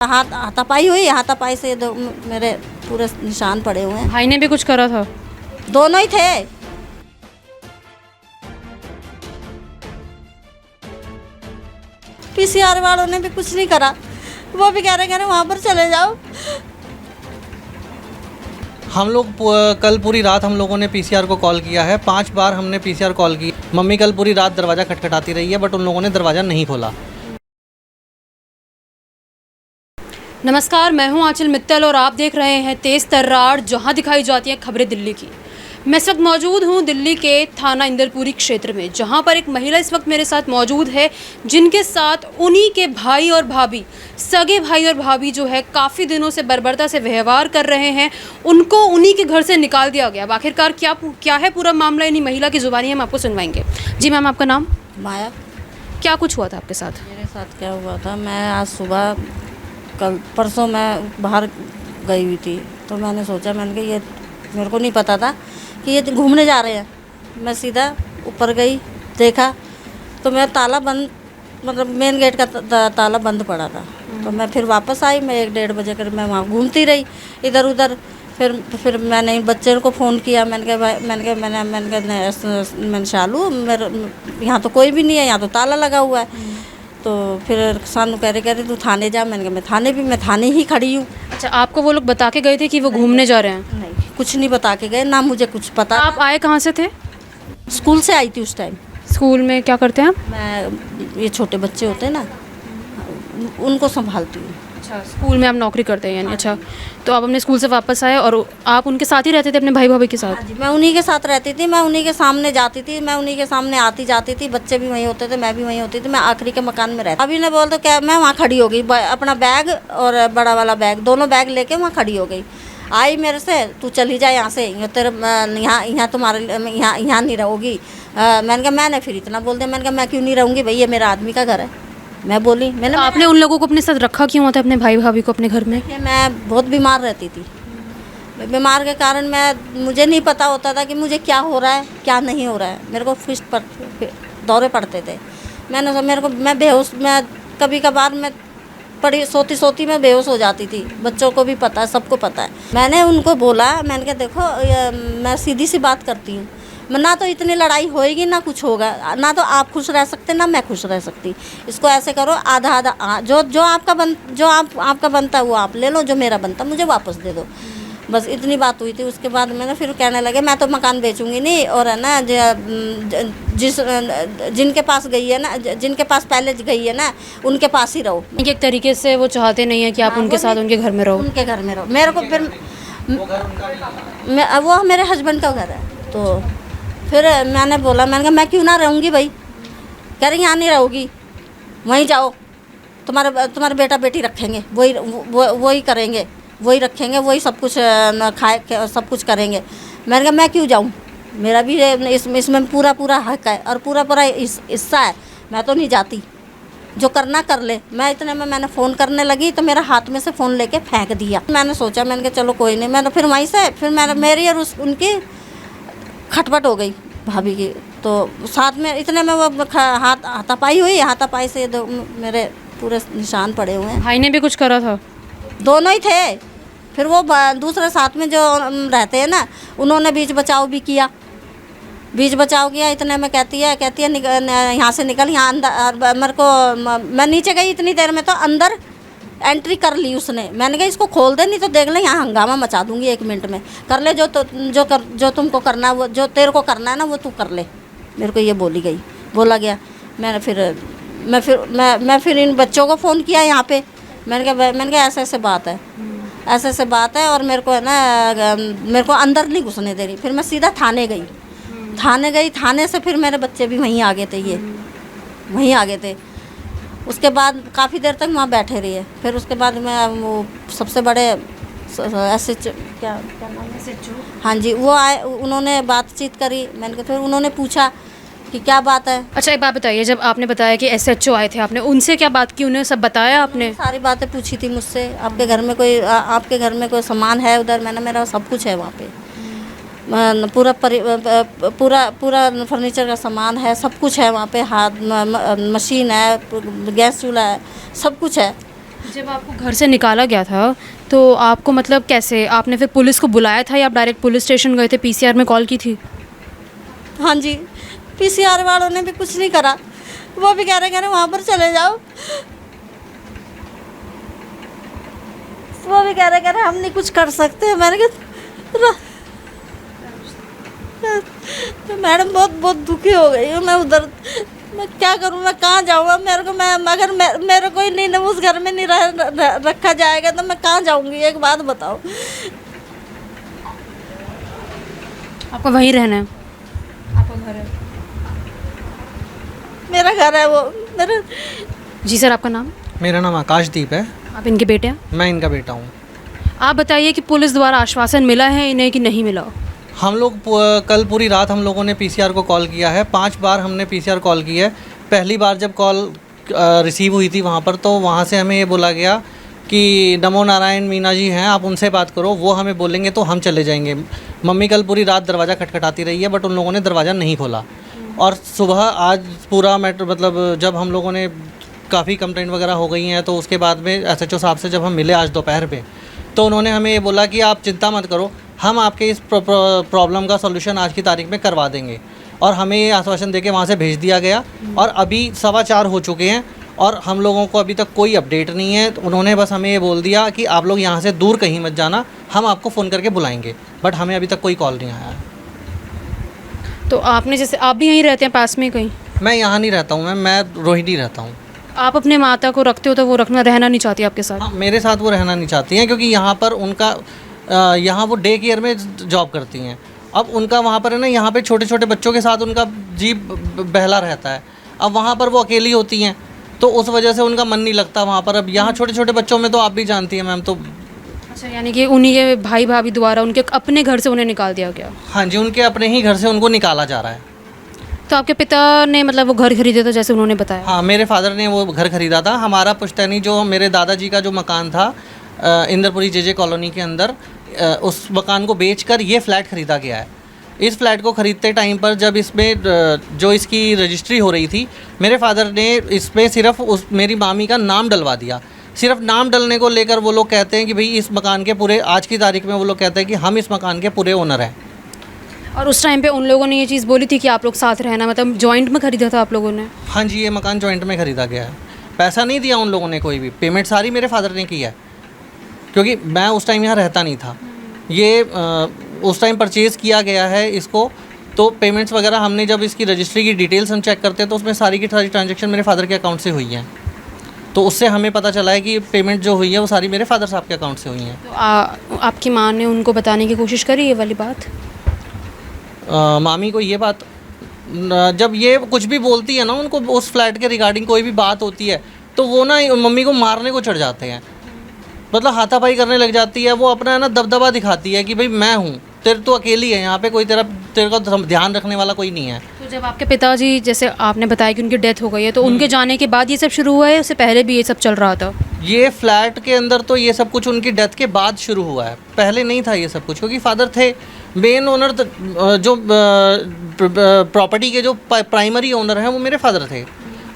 हाथ हाथापाई हुई, हाथापाई से मेरे पूरे निशान पड़े हुए हैं। भाई ने भी कुछ करा था? दोनों ही थे। पीसीआर वालों ने भी कुछ नहीं करा, वो भी कह रहे वहाँ पर चले जाओ। हम लोग कल पूरी रात हम लोगों ने पीसीआर को कॉल किया है, 5 बार हमने पीसीआर कॉल की। मम्मी कल पूरी रात दरवाज़ा खटखटाती रही है, बट उन लोगों ने दरवाज़ा नहीं खोला। नमस्कार, मैं हूं आंचल मित्तल और आप देख रहे हैं तेज़ तर्रार, जहां दिखाई जाती हैं खबरें दिल्ली की। मैं इस वक्त मौजूद हूं दिल्ली के थाना इंदरपुरी क्षेत्र में, जहां पर एक महिला इस वक्त मेरे साथ मौजूद है, जिनके साथ उन्हीं के भाई और भाभी, सगे भाई और भाभी जो है काफ़ी दिनों से बर्बरता से व्यवहार कर रहे हैं। उनको उन्हीं के घर से निकाल दिया गया। आखिरकार क्या है पूरा मामला, इन्हीं महिला की ज़ुबानी हम आपको सुनवाएंगे। जी मैम, आपका नाम? माया। क्या कुछ हुआ था आपके साथ? मेरे साथ क्या हुआ था, मैं आज सुबह परसों मैं बाहर गई हुई थी, तो मैंने सोचा, मैंने कहा ये मेरे को नहीं पता था कि ये घूमने जा रहे हैं। मैं सीधा ऊपर गई, देखा तो मेरा ताला बंद, मतलब मेन गेट का ताला बंद पड़ा था। तो मैं फिर वापस आई, मैं 1-1:30 बजे कर मैं वहाँ घूमती रही इधर उधर। फिर मैंने बच्चे को फ़ोन किया, मैंने कहा मैंने शालू, मेरे यहाँ तो कोई भी नहीं है, यहाँ तो ताला लगा हुआ है। तो फिर सानू कह रहे तू थाने जा। मैंने कहा मैं थाने ही खड़ी हूँ। अच्छा, आपको वो लोग बता के गए थे कि वो घूमने जा रहे हैं? नहीं, कुछ नहीं बता के गए, ना मुझे कुछ पता। आप आए कहाँ से थे? स्कूल से आई थी उस टाइम। स्कूल में क्या करते हैं आप? मैं ये छोटे बच्चे होते हैं ना, उनको संभालती हूँ। अच्छा, स्कूल में आप नौकरी करते हैं यानी। अच्छा, तो आप अपने स्कूल से वापस आए और आप उनके साथ ही रहते थे, अपने भाई भाभी के साथ? हाँ जी, मैं उन्हीं के साथ रहती थी, मैं उन्हीं के सामने जाती थी, मैं उन्हीं के सामने आती जाती थी। बच्चे भी वहीं होते थे, मैं भी वहीं होती थी। मैं आखिरी के मकान में रहती। अभी ने बोल तो क्या, मैं वहाँ खड़ी हो गई, अपना बैग और बड़ा वाला बैग, दोनों बैग लेके वहाँ खड़ी हो गई। आई मेरे से, तू चली जाए यहाँ से, तेरे यहाँ तुम्हारे यहाँ नहीं रहोगी। मैंने कहा मैंने फिर इतना बोल दिया, मैंने कहा मैं क्यों नहीं रहूँगी भाई, ये मेरा आदमी का घर है। मैं बोली, मैंने आपने उन लोगों को अपने साथ रखा क्यों होता है, अपने भाई भाभी को अपने घर में? मैं बहुत बीमार रहती थी। बीमार के कारण मुझे नहीं पता होता था कि मुझे क्या हो रहा है क्या नहीं हो रहा है। मेरे को दौरे पड़ते थे। मैं बेहोश, मैं कभी कभार मैं सोती मैं बेहोश हो जाती थी। बच्चों को भी पता है, सबको पता है। मैंने उनको बोला, मैंने कहा देखो मैं सीधी सी बात करती हूँ, ना तो इतनी लड़ाई होएगी ना कुछ होगा, ना तो आप खुश रह सकते ना मैं खुश रह सकती। इसको ऐसे करो, आधा आधा जो आपका बनता है वो आप ले लो, जो मेरा बनता मुझे वापस दे दो। बस इतनी बात हुई थी। उसके बाद मैंने फिर कहने लगे मैं तो मकान बेचूंगी नहीं, और है ना जिनके पास गई है ना, जिनके पास पहले गई है ना, उनके पास ही रहो। एक तरीके से वो चाहते नहीं है कि आप उनके साथ उनके घर में रहो। उनके घर में रहो। मेरे को फिर वो मेरे हस्बैंड का घर है। तो फिर मैंने बोला, मैंने कहा मैं क्यों ना रहूँगी भाई। कह रही यहाँ नहीं रहोगी, वहीं जाओ, तुम्हारे बेटा बेटी रखेंगे, वही करेंगे, वही रखेंगे, वही सब कुछ खाए, सब कुछ करेंगे। मैंने कहा मैं क्यों जाऊँ, मेरा भी इसमें पूरा हक है और पूरा हिस्सा है। मैं तो नहीं जाती, जो करना कर ले। मैं इतने में मैंने फ़ोन करने लगी तो मेरा हाथ में से फ़ोन लेके फेंक दिया। मैंने सोचा, मैंने कहा चलो कोई नहीं। मैंने फिर वहीं से मेरी और उनकी खटपट हो गई भाभी की। तो साथ में इतने में वो हाथापाई हुई, हाथापाई से मेरे पूरे निशान पड़े हुए हैं। भाई ने भी कुछ करा था? दोनों ही थे। फिर वो दूसरे साथ में जो रहते हैं ना, उन्होंने बीच बचाव भी किया, इतने में कहती है यहाँ से निकल, यहाँ अंदर। मेरे को मैं नीचे गई, इतनी देर में तो अंदर एंट्री कर ली उसने। मैंने कहा इसको खोल दे, नहीं तो देख ले यहाँ हंगामा मचा दूंगी 1 मिनट में। कर ले जो तुमको करना है, वो जो तेरे को करना है ना वो तू कर ले। मेरे को ये बोला गया। मैं फिर इन बच्चों को फ़ोन किया यहाँ पे। मैंने कहा ऐसे बात है और मेरे को है ना, मेरे को अंदर नहीं घुसने दे रही। फिर मैं सीधा थाने गई। थाने से फिर मेरे बच्चे भी वहीं आ गए थे। उसके बाद काफ़ी देर तक वहाँ बैठे रहे। फिर उसके बाद मैं वो सबसे बड़े SHO, क्या नाम है, SHO, हाँ जी, वो आए, उन्होंने बातचीत करी। मैंने कहा, फिर उन्होंने पूछा कि क्या बात है। अच्छा, एक बात बताइए, जब आपने बताया कि SHO आए थे, आपने उनसे क्या बात की? उन्हें सब बताया आपने? सारी बातें पूछी थी मुझसे। आपके घर में कोई सामान है उधर? मेरा सब कुछ है वहाँ पे, पूरा फर्नीचर का सामान है, सब कुछ है वहाँ पे। हाथ मशीन है, गैस चूल्हा है, सब कुछ है। जब आपको घर से निकाला गया था तो आपको मतलब कैसे, आपने फिर पुलिस को बुलाया था या आप डायरेक्ट पुलिस स्टेशन गए थे, पीसीआर में कॉल की थी? हाँ जी, पीसीआर वालों ने भी कुछ नहीं करा, वो भी कह रहे वहाँ पर चले जाओ, वो भी कह रहे हम नहीं कुछ कर सकते। मैंने कहा तो मैडम बहुत बहुत दुखी हो गई हूँ मैं उधर, मैं क्या करूँ, मैं कहाँ जाऊँ मेरे को, मैं अगर मेरे को ही नहीं उस घर में नहीं रखा जाएगा तो मैं कहाँ जाऊँगी, एक बात बताओ। आपको वहीं रहना है? आपका घर है? मेरा घर है वो मेरा। जी सर, आपका नाम? मेरा नाम आकाशदीप है। आप इनके बेटे हैं? मैं इनका बेटा हूँ। आप बताइए कि पुलिस द्वारा आश्वासन मिला है इन्हें कि नहीं मिला? हम लोग कल पूरी रात हम लोगों ने पीसीआर को कॉल किया है, 5 बार हमने पीसीआर कॉल की है। पहली बार जब कॉल रिसीव हुई थी वहाँ पर, तो वहाँ से हमें ये बोला गया कि नमो नारायण मीना जी हैं, आप उनसे बात करो, वो हमें बोलेंगे तो हम चले जाएंगे। मम्मी कल पूरी रात दरवाज़ा खटखटाती रही है, बट उन लोगों ने दरवाज़ा नहीं खोला। और सुबह आज पूरा मैटर मतलब जब हम लोगों ने काफ़ी कंप्लेंट वगैरह हो गई हैं, तो उसके बाद में एसएचओ साहब से जब हम मिले आज दोपहर पे, तो उन्होंने हमें ये बोला कि आप चिंता मत करो, हम आपके इस प्रॉब्लम का सॉल्यूशन आज की तारीख में करवा देंगे। और हमें ये आश्वासन देके वहाँ से भेज दिया गया। और अभी 4:15 हो चुके हैं और हम लोगों को अभी तक कोई अपडेट नहीं है। तो उन्होंने बस हमें ये बोल दिया कि आप लोग यहाँ से दूर कहीं मत जाना, हम आपको फ़ोन करके बुलाएंगे, बट हमें अभी तक कोई कॉल नहीं आया। तो आपने, जैसे आप भी यहीं रहते हैं पास में कहीं? मैं यहाँ नहीं रहता हूँ, मैं रोहिणी रहता हूँ। आप अपने माता को रखते हो तो वो रहना नहीं चाहती आपके साथ? हाँ, मेरे साथ वो रहना नहीं चाहती हैं, क्योंकि यहाँ पर उनका यहाँ वो डे केयर में जॉब करती हैं। अब उनका वहाँ पर है ना, यहाँ पे छोटे छोटे बच्चों के साथ उनका जी बहला रहता है। अब वहाँ पर वो अकेली होती हैं, तो उस वजह से उनका मन नहीं लगता वहाँ पर। अब यहाँ छोटे छोटे बच्चों में तो आप भी जानती हैं मैम। तो अच्छा, यानी कि उन्हीं के भाई भाभी द्वारा उनके अपने घर से उन्हें निकाल दिया गया? हाँ जी, उनके अपने ही घर से उनको निकाला जा रहा है। तो आपके पिता ने मतलब वो घर खरीदे था जैसे उन्होंने बताया? हाँ, मेरे फादर ने वो घर खरीदा था। हमारा पुश्तैनी जो मेरे दादाजी का जो मकान था इंदरपुरी जेजे कॉलोनी के अंदर, उस मकान को बेचकर ये फ्लैट ख़रीदा गया है। इस फ्लैट को ख़रीदते टाइम पर जब इसमें जो इसकी रजिस्ट्री हो रही थी, मेरे फादर ने इसमें सिर्फ उस मेरी मामी का नाम डलवा दिया। सिर्फ नाम डलने को लेकर वो लोग कहते हैं कि भाई इस मकान के पूरे, आज की तारीख में वो लोग कहते हैं कि हम इस मकान के पूरे ओनर हैं। और उस टाइम पे उन लोगों ने ये चीज़ बोली थी कि आप लोग साथ रहना, मतलब जॉइंट में ख़रीदा था आप लोगों ने? हाँ जी, ये मकान जॉइंट में ख़रीदा गया है। पैसा नहीं दिया उन लोगों ने कोई भी, पेमेंट सारी मेरे फादर ने की है, क्योंकि मैं उस टाइम यहाँ रहता नहीं था। ये उस टाइम परचेज़ किया गया है इसको, तो पेमेंट्स वगैरह हमने जब इसकी रजिस्ट्री की डिटेल्स हम चेक करते हैं तो उसमें सारी की सारी ट्रांजैक्शन मेरे फादर के अकाउंट से हुई हैं। तो उससे हमें पता चला है कि पेमेंट जो हुई है वो सारी मेरे फादर साहब के अकाउंट से हुई हैं। तो आपकी माँ ने उनको बताने की कोशिश करी ये वाली बात? मामी को ये बात, जब ये कुछ भी बोलती है ना, उनको उस फ्लैट के रिगार्डिंग कोई भी बात होती है तो वो ना मम्मी को मारने को चढ़ जाते हैं, मतलब हाथापाई करने लग जाती है। वो अपना है ना दबदबा दिखाती है कि भाई मैं हूँ, तेरे तो अकेली है यहाँ पे, कोई तेरे का ध्यान रखने वाला कोई नहीं है। तो जब आपके पिताजी, जैसे आपने बताया कि उनकी डेथ हो गई है, तो उनके जाने के बाद ये सब शुरू हुआ है, उससे पहले भी ये सब चल रहा था? ये फ्लैट के अंदर तो ये सब कुछ उनकी डेथ के बाद शुरू हुआ है, पहले नहीं था ये सब कुछ, क्योंकि फादर थे मेन ओनर। जो प्रॉपर्टी के जो प्राइमरी ओनर हैं वो मेरे फादर थे।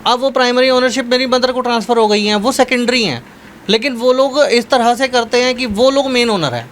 अब वो प्राइमरी ओनरशिप मेरी मदर को ट्रांसफ़र हो गई हैं, वो सेकेंडरी हैं। लेकिन वो लोग इस तरह से करते हैं कि वो लोग मेन ओनर हैं,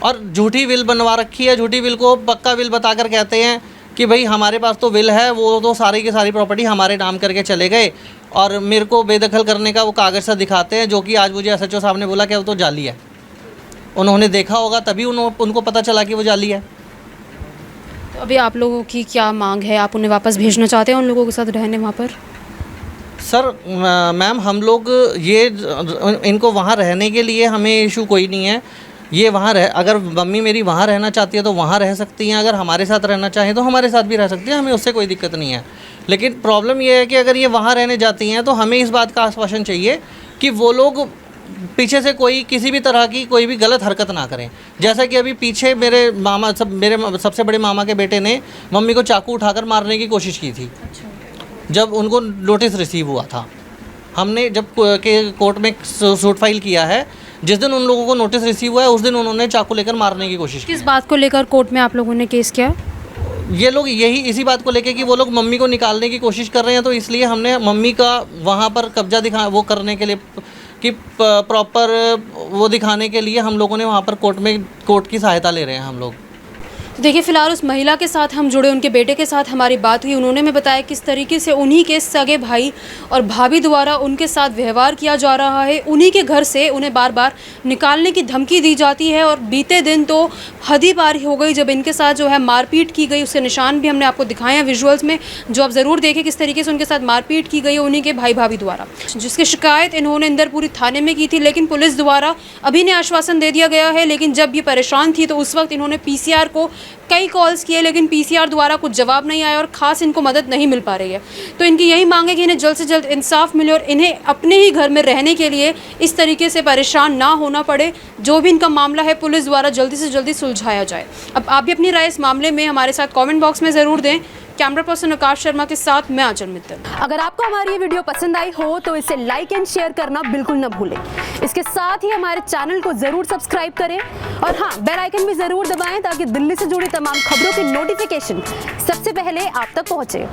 और झूठी विल बनवा रखी है। झूठी विल को पक्का विल बताकर कहते हैं कि भाई हमारे पास तो विल है, वो तो सारी की सारी प्रॉपर्टी हमारे नाम करके चले गए, और मेरे को बेदखल करने का वो कागज़ सा दिखाते हैं, जो कि आज मुझे एसएचओ साहब ने बोला कि वो तो जाली है। उन्होंने देखा होगा तभी उनको पता चला कि वो जाली है। तो अभी आप लोगों की क्या मांग है? आप उन्हें वापस भेजना चाहते हैं उन लोगों के साथ रहने वहाँ पर? सर मैम, हम लोग ये इनको वहाँ रहने के लिए हमें इशू कोई नहीं है। ये वहाँ अगर मम्मी मेरी वहाँ रहना चाहती है तो वहाँ रह सकती हैं, अगर हमारे साथ रहना चाहें तो हमारे साथ भी रह सकती हैं, हमें उससे कोई दिक्कत नहीं है। लेकिन प्रॉब्लम ये है कि अगर ये वहाँ रहने जाती हैं तो हमें इस बात का आश्वासन चाहिए कि वो लोग पीछे से कोई किसी भी तरह की कोई भी गलत हरकत ना करें। जैसा कि अभी पीछे मेरे सबसे बड़े मामा के बेटे ने मम्मी को चाकू उठाकर मारने की कोशिश की थी। जब उनको नोटिस रिसीव हुआ था, हमने जब कोर्ट में सूट फाइल किया है, जिस दिन उन लोगों को नोटिस रिसीव हुआ है उस दिन उन्होंने चाकू लेकर मारने की कोशिश की। किस बात को लेकर कोर्ट में आप लोगों ने केस किया? ये लोग इसी बात को लेकर कि वो लोग मम्मी को निकालने की कोशिश कर रहे हैं, तो इसलिए हमने मम्मी का वहाँ पर कब्जा वो करने के लिए कि प्रॉपर वो दिखाने के लिए हम लोगों ने वहाँ पर कोर्ट की सहायता ले रहे हैं हम लोग। देखिए फिलहाल उस महिला के साथ हम जुड़े, उनके बेटे के साथ हमारी बात हुई। उन्होंने हमें बताया किस तरीके से उन्हीं के सगे भाई और भाभी द्वारा उनके साथ व्यवहार किया जा रहा है। उन्हीं के घर से उन्हें बार बार निकालने की धमकी दी जाती है और बीते दिन तो हद ही पार हो गई जब इनके साथ जो है मारपीट की गई। उसके निशान भी हमने आपको दिखाए हैं विजुअल्स में, जो आप ज़रूर देखें किस तरीके से उनके साथ मारपीट की गई है उन्हीं के भाई भाभी द्वारा, जिसकी शिकायत इन्होंने इंदरपुरी थाने में की थी। लेकिन पुलिस द्वारा अभी ने आश्वासन दे दिया गया है, लेकिन जब ये परेशान थी तो उस वक्त इन्होंने PCR को कई कॉल्स किए, लेकिन PCR द्वारा कुछ जवाब नहीं आया और ख़ास इनको मदद नहीं मिल पा रही है। तो इनकी यही मांग है कि इन्हें जल्द से जल्द इंसाफ मिले और इन्हें अपने ही घर में रहने के लिए इस तरीके से परेशान ना होना पड़े। जो भी इनका मामला है पुलिस द्वारा जल्दी से जल्दी सुलझाया जाए। अब आप भी अपनी राय इस मामले में हमारे साथ कमेंट बॉक्स में ज़रूर दें। कैमरा पर्सन आकाश शर्मा के साथ मैं आंचल मित्तल। अगर आपको हमारी ये वीडियो पसंद आई हो तो इसे लाइक एंड शेयर करना बिल्कुल न भूलें। इसके साथ ही हमारे चैनल को जरूर सब्सक्राइब करें और हाँ, बेल आइकन भी जरूर दबाएं ताकि दिल्ली से जुड़ी तमाम खबरों की नोटिफिकेशन सबसे पहले आप तक पहुंचे।